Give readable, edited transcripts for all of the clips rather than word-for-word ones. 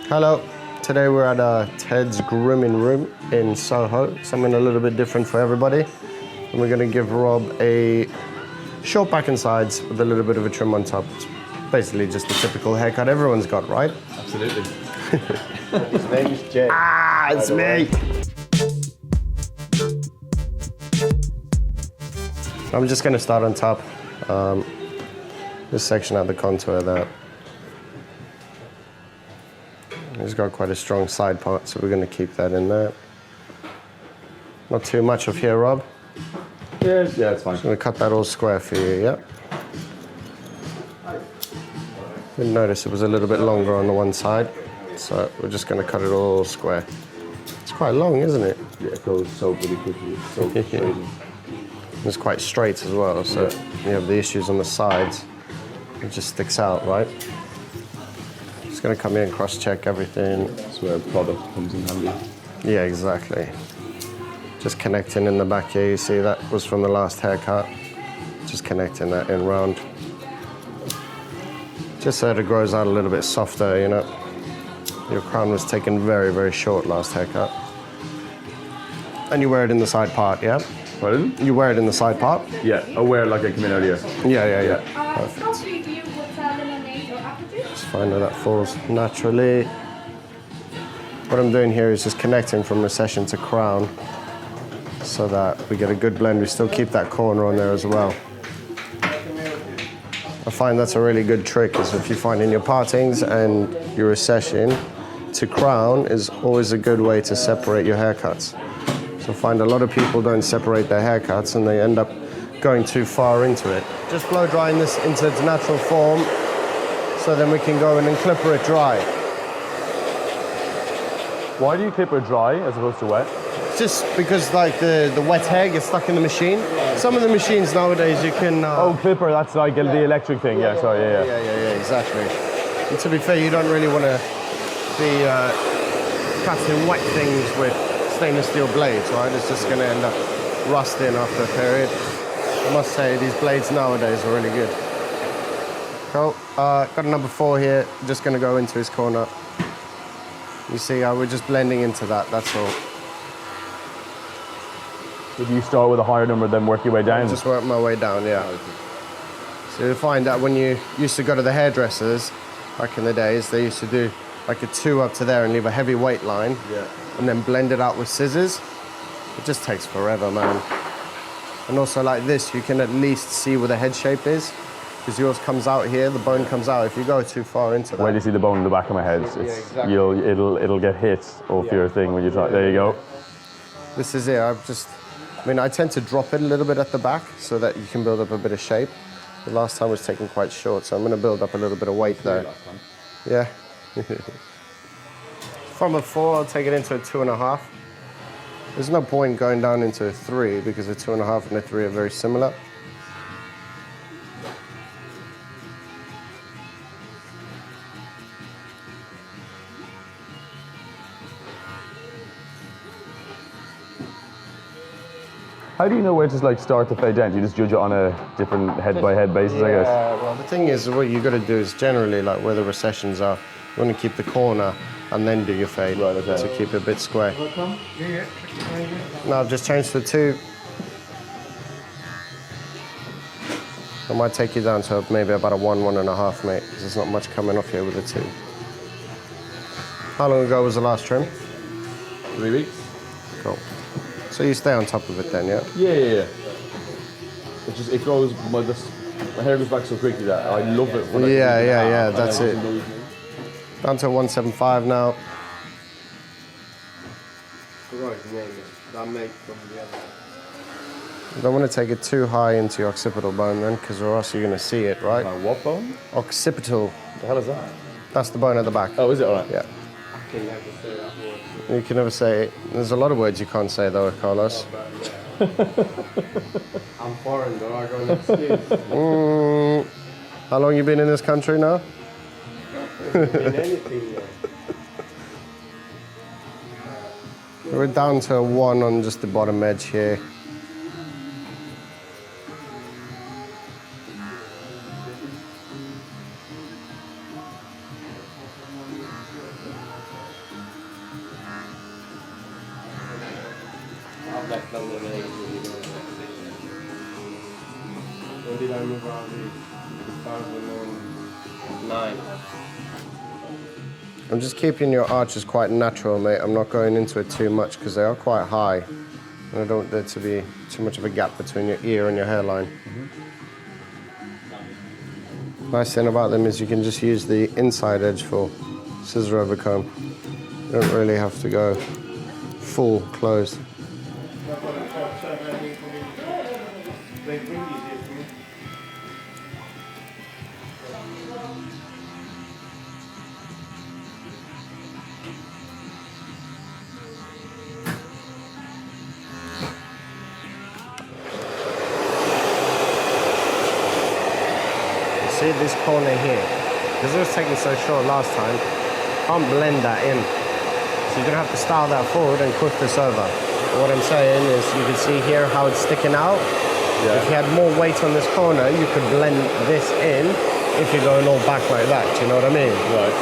Hello, today we're at Ted's grooming room in Soho, something a little bit different for everybody. And we're going to give Rob a short back and sides with a little bit of a trim on top. It's basically just the typical haircut everyone's got, right? Absolutely. His name's Jay. Ah, it's me! I'm just going to start on top. This section at the contour there. He's got quite a strong side part, so we're going to keep that in there. Not too much of here, Rob. Yeah, it's fine. Just going to cut that all square for you, yeah? Didn't notice it was a little bit longer on the one side, so we're just going to cut it all square. It's quite long, isn't it? Yeah, it goes so really quickly. So crazy. It's quite straight as well, so you have the issues on the sides. It just sticks out, right? Just going to come in, cross-check everything. That's where a product comes in handy. Yeah, exactly. Just connecting in the back here, you see that was from the last haircut. Just connecting that in round. Just so that it grows out a little bit softer, you know. Your crown was taken very, very short last haircut. And you wear it in the side part, yeah? Pardon? You wear it in the side part? Yeah, aware like I came in earlier. Yeah. Perfect. Just find where that falls naturally. What I'm doing here is just connecting from recession to crown so that we get a good blend. We still keep that corner on there as well. I find that's a really good trick, is if you find in your partings and your recession to crown is always a good way to separate your haircuts. So I find a lot of people don't separate their haircuts and they end up going too far into it. Just blow drying this into its natural form so then we can go in and clipper it dry. Why do you clip it dry as opposed to wet? Just because like the wet hair gets stuck in the machine. Some of the machines nowadays you can... Oh, clipper, that's like the electric thing, yeah, sorry, yeah. Yeah, exactly. And to be fair, you don't really want to be cutting wet things with stainless steel blades, right? It's just going to end up rusting after a period. I must say, these blades nowadays are really good. Cool. Got a number 4 here. Just going to go into his corner. You see how we're just blending into that, that's all. Did you start with a higher number, then work your way down? Just work my way down, yeah. So you'll find that when you used to go to the hairdressers, back in the days, they used to do like a 2 up to there and leave a heavy weight line, and then blend it out with scissors. It just takes forever, man. And also like this, you can at least see where the head shape is, because yours comes out here, the bone comes out. If you go too far into that... Where do you see the bone in the back of my head? Exactly. It'll get hit off your thing when you try. There you go. This is it. I tend to drop it a little bit at the back so that you can build up a bit of shape. The last time was taken quite short, so I'm going to build up a little bit of weight there. Yeah. From a 4, I'll take it into a 2.5. There's no point going down into a 3 because a 2.5 and a 3 are very similar. How do you know where to like start to fade down? Do you just judge it on a different head-by-head basis, I guess? Yeah, well, the thing is, what you got to do is generally like where the recessions are, you want to keep the corner and then do your fade to keep it a bit square. Now I've just changed to 2. I might take you down to maybe about a 1.5, mate, because there's not much coming off here with a 2. How long ago was the last trim? 3 weeks. Cool. So you stay on top of it then, yeah? Yeah. It grows, my hair goes back so quickly that I love it. When Yeah, that's it. Down to 175 now. You don't want to take it too high into your occipital bone then, because or else you're going to see it, right? What bone? Occipital. What the hell is that? That's the bone at the back. Oh, is it? All right. Yeah. You can never say it. There's a lot of words you can't say though, Carlos. I'm foreign though, I got an excuse. How long you been in this country now? In anything, yeah. We're down to a 1 on just the bottom edge here. When did I move out of 2009? I'm just keeping your arches quite natural, mate. I'm not going into it too much because they are quite high. And I don't want there to be too much of a gap between your ear and your hairline. Nice thing about them is you can just use the inside edge for scissor over comb. You don't really have to go full closed. See this corner here, because it was taking so short last time, can't blend that in. So you're gonna have to style that forward and quiff this over. What I'm saying is you can see here how it's sticking out. Yeah. If you had more weight on this corner, you could blend this in if you're going all back like that, do you know what I mean? Right.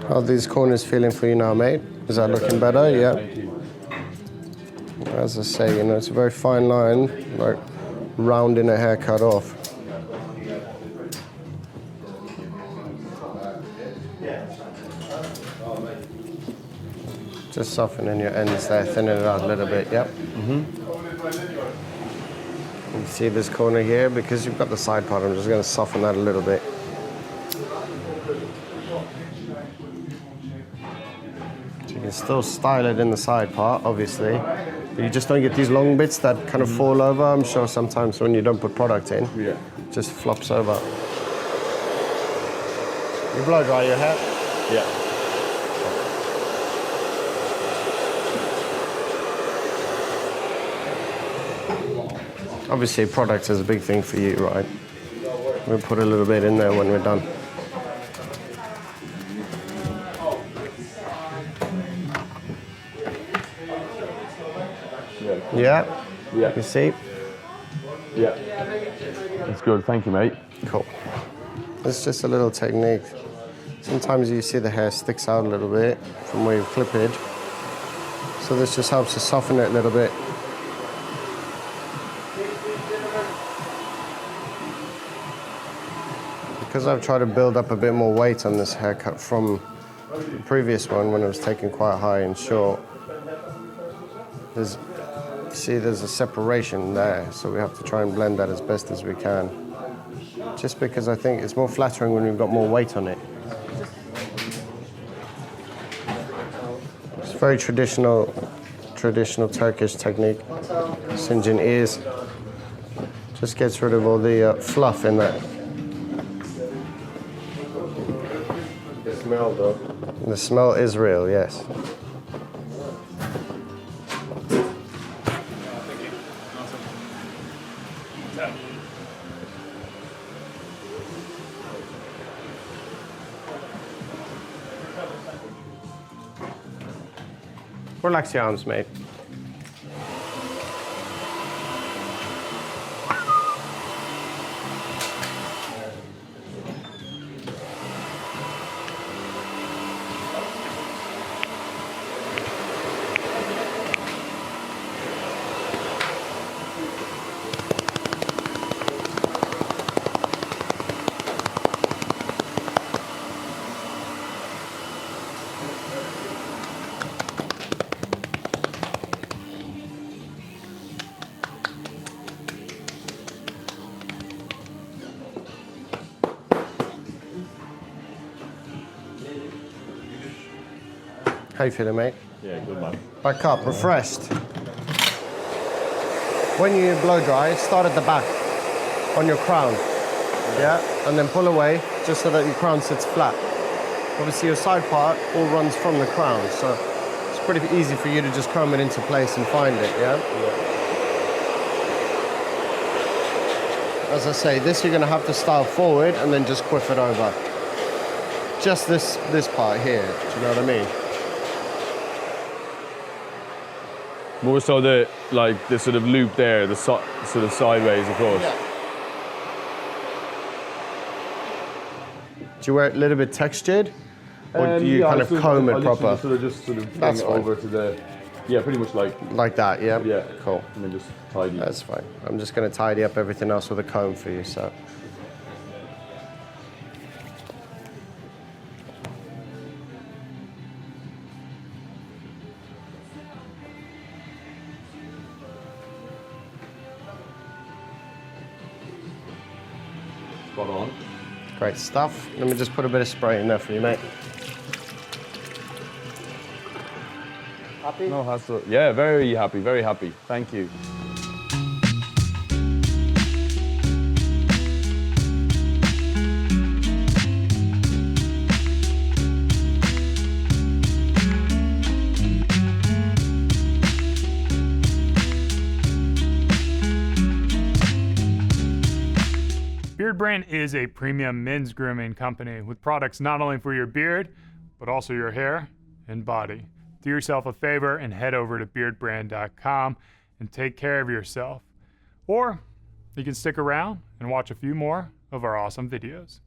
How are these corners feeling for you now, mate? Is that looking better? Yeah. As I say, you know, it's a very fine line, like rounding a haircut off. Just softening your ends there, thinning it out a little bit, yep. You see this corner here, because you've got the side part, I'm just going to soften that a little bit. So you can still style it in the side part, obviously. You just don't get these long bits that kind of fall over. I'm sure sometimes when you don't put product in, it just flops over. You blow dry your hair? Yeah. Obviously, product is a big thing for you, right? We'll put a little bit in there when we're done. Yeah? Yeah. You see? Yeah. That's good, thank you, mate. Cool. It's just a little technique. Sometimes you see the hair sticks out a little bit from where you've clipped it. So this just helps to soften it a little bit. Because I've tried to build up a bit more weight on this haircut from the previous one when it was taken quite high and short, there's a separation there, so we have to try and blend that as best as we can. Just because I think it's more flattering when we've got more weight on it. It's very traditional Turkish technique. Singeing ears. Just gets rid of all the fluff in that. The smell, though. The smell is real, yes. Relax your arms, mate. How you feeling, mate? Yeah, good man. Back up, refreshed. When you blow dry, start at the back on your crown. Yeah? And then pull away just so that your crown sits flat. Obviously your side part all runs from the crown, so it's pretty easy for you to just comb it into place and find it, yeah? As I say, this you're gonna have to style forward and then just quiff it over. Just this part here, do you know what I mean? More so the sort of loop there, the sort of sideways across. Yeah. Do you wear it a little bit textured? Or do you kind of comb it proper? Sort of just sort of bring That's it fine. over to the, yeah, pretty much Like that, yeah? yeah, Cool. and then just tidy. That's fine. I'm just going to tidy up everything else with a comb for you, so. Spot on. Great stuff. Let me just put a bit of spray in there for you, mate. Happy? No hassle. Yeah, very happy, very happy. Thank you. Beardbrand is a premium men's grooming company with products not only for your beard, but also your hair and body. Do yourself a favor and head over to beardbrand.com and take care of yourself. Or you can stick around and watch a few more of our awesome videos.